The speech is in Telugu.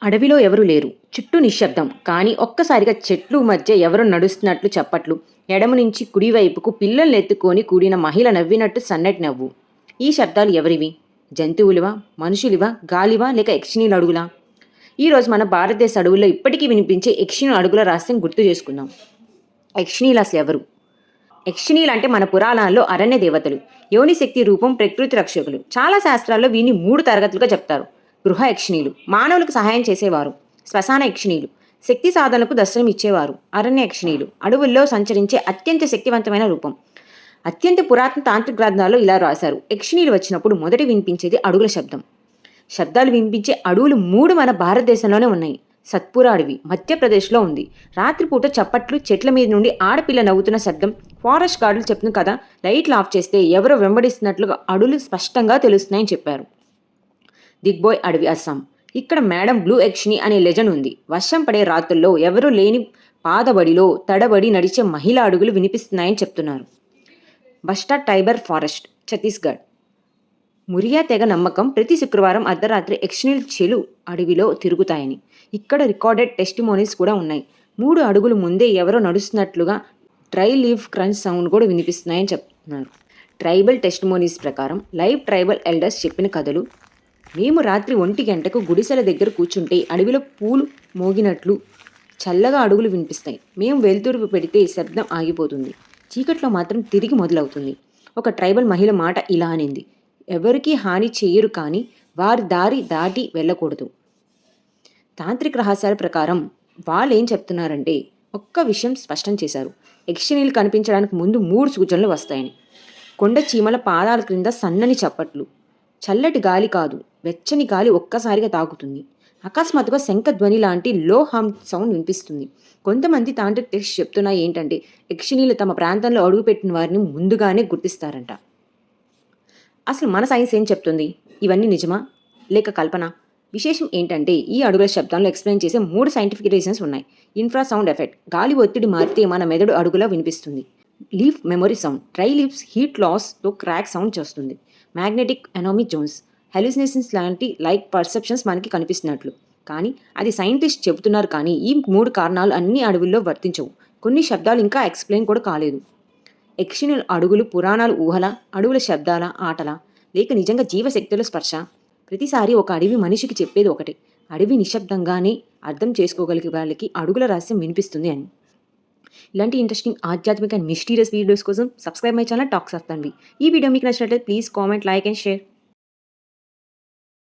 అడవిలో ఎవరూ లేరు. చుట్టూ నిశ్శబ్దం. కానీ ఒక్కసారిగా చెట్లు మధ్య ఎవరో నడుస్తున్నట్లు చప్పట్లు. ఎడమ నుంచి కుడివైపుకు పిల్లల్నెత్తుకొని కూడిన మహిళ నవ్వినట్టు సన్నటి నవ్వు. ఈ శబ్దాలు ఎవరివి? జంతువులివా? మనుషులివా? గాలివా? లేక యక్షిణీల అడుగులా? ఈరోజు మన భారతదేశ అడవుల్లో ఇప్పటికీ వినిపించే యక్షిణి అడుగుల రహస్యం గుర్తు చేసుకుందాం. యక్షిణీలు అసలు ఎవరు? యక్షిణీలు అంటే మన పురాణాల్లో అరణ్య దేవతలు. యోని శక్తి రూపం, ప్రకృతి రక్షకులు. చాలా శాస్త్రాల్లో వీని 3 తరగతులుగా చెప్తారు. గృహ యక్షిణీలు మానవులకు సహాయం చేసేవారు. శ్మశాన యక్షిణీలు శక్తి సాధనలకు దర్శనం ఇచ్చేవారు. అరణ్య యక్షిణీలు అడవుల్లో సంచరించే అత్యంత శక్తివంతమైన రూపం. అత్యంత పురాతన తాంత్రిక గ్రంథాల్లో ఇలా రాశారు. యక్షిణీలు వచ్చినప్పుడు మొదట వినిపించేది అడుగుల శబ్దం. శబ్దాలు వినిపించే అడవులు 3 మన భారతదేశంలోనే ఉన్నాయి. సత్పురా అడవి మధ్యప్రదేశ్లో ఉంది. రాత్రిపూట చప్పట్లు, చెట్ల మీద నుండి ఆడపిల్ల నవ్వుతున్న శబ్దం, ఫారెస్ట్ గార్డులు చెప్తున్న కదా, లైట్లు ఆఫ్ చేస్తే ఎవరో వెంబడిస్తున్నట్లుగా అడవులు స్పష్టంగా తెలుస్తున్నాయని చెప్పారు. దిగ్బోయ్ అడవి, అస్సాం. ఇక్కడ మేడం బ్లూ యక్షిణి అనే లెజెండ్ ఉంది. వర్షం పడే రాత్రుల్లో ఎవరూ లేని పాదబడిలో తడబడి నడిచే మహిళా అడుగులు వినిపిస్తున్నాయని చెప్తున్నారు. బస్టా టైబర్ ఫారెస్ట్, ఛత్తీస్గఢ్. మురియా తెగ నమ్మకం ప్రతి శుక్రవారం అర్ధరాత్రి యక్షిణీల చెలు అడవిలో తిరుగుతాయని. ఇక్కడ రికార్డెడ్ టెస్టిమోనీస్ కూడా ఉన్నాయి. 3 అడుగులు ముందే ఎవరో నడుస్తున్నట్లుగా డ్రై లీఫ్ క్రంచ్ సౌండ్ కూడా వినిపిస్తున్నాయని చెప్తున్నారు. ట్రైబల్ టెస్టిమోనీస్ ప్రకారం లైవ్ ట్రైబల్ ఎల్డర్స్ చెప్పిన కథలు. మేము రాత్రి 1 గంటకు గుడిసెల దగ్గర కూర్చుంటే అడవిలో పూలు మోగినట్లు చల్లగా అడుగులు వినిపిస్తాయి. మేము వెలుతురు పెడితే శబ్దం ఆగిపోతుంది. చీకట్లో మాత్రం తిరిగి మొదలవుతుంది. ఒక ట్రైబల్ మహిళ మాట ఇలా అనింది: ఎవరికీ హాని చేయరు, కానీ వారి దారి దాటి వెళ్ళకూడదు. తాంత్రిక రహస్యాల ప్రకారం వాళ్ళు ఏం చెప్తున్నారంటే, ఒక్క విషయం స్పష్టం చేశారు. యక్షిణీలు కనిపించడానికి ముందు 3 సూచనలు వస్తాయని. కొండ చీమల పాదాల క్రింద సన్నని చప్పట్లు. చల్లటి గాలి కాదు, వెచ్చని గాలి ఒక్కసారిగా తాకుతుంది. అకస్మాత్తుగా శంఖధ్వని లాంటి లో హమ్ సౌండ్ వినిపిస్తుంది. కొంతమంది తాంత్రిక టెక్స్ట్ చెప్తున్నా ఏంటంటే, యక్షిణీలు తమ ప్రాంతంలో అడుగుపెట్టిన వారిని ముందుగానే గుర్తిస్తారంట. అసలు మన సైన్స్ ఏం చెప్తుంది? ఇవన్నీ నిజమా లేక కల్పన? విశేషం ఏంటంటే, ఈ అడుగుల శబ్దంలో ఎక్స్ప్లెయిన్ చేసే 3 సైంటిఫిక్ రీజన్స్ ఉన్నాయి. ఇన్ఫ్రాసౌండ్ ఎఫెక్ట్, గాలి ఒత్తిడి మారితే మన మెదడు అడుగులా వినిపిస్తుంది. Leaf memory sound, dry leaves heat లాస్తో క్రాక్ సౌండ్ చేస్తుంది. మ్యాగ్నెటిక్ ఎనామిక్ జోన్స్, హెల్యూసినేషన్స్ లాంటి లైక్ పర్సెప్షన్స్ మనకి కనిపిస్తున్నట్లు. కానీ అది సైంటిస్ట్ చెబుతున్నారు. కానీ ఈ 3 కారణాలు అన్ని అడవుల్లో వర్తించవు. కొన్ని శబ్దాలు ఇంకా ఎక్స్ప్లెయిన్ కూడా కాలేదు. యక్షిణుల అడుగులు పురాణాలు ఊహల, అడవుల శబ్దాల ఆటల, లేక నిజంగా జీవశక్తుల స్పర్శ? ప్రతిసారి ఒక అడవి మనిషికి చెప్పేది ఒకటే: అడవి నిశ్శబ్దంగానే అర్థం చేసుకోగలిగే వాళ్ళకి అడుగుల రహస్యం వినిపిస్తుంది అని. ఇలాంటి ఇంట్రెస్టింగ్ ఆధ్యాత్మిక అండ్ మిస్టీరియస్ వీడియోస్ కోసం subscribe my channel talks of Tanvi. ఈ వీడియో మీకు నచ్చినట్లయితే please comment, like and share.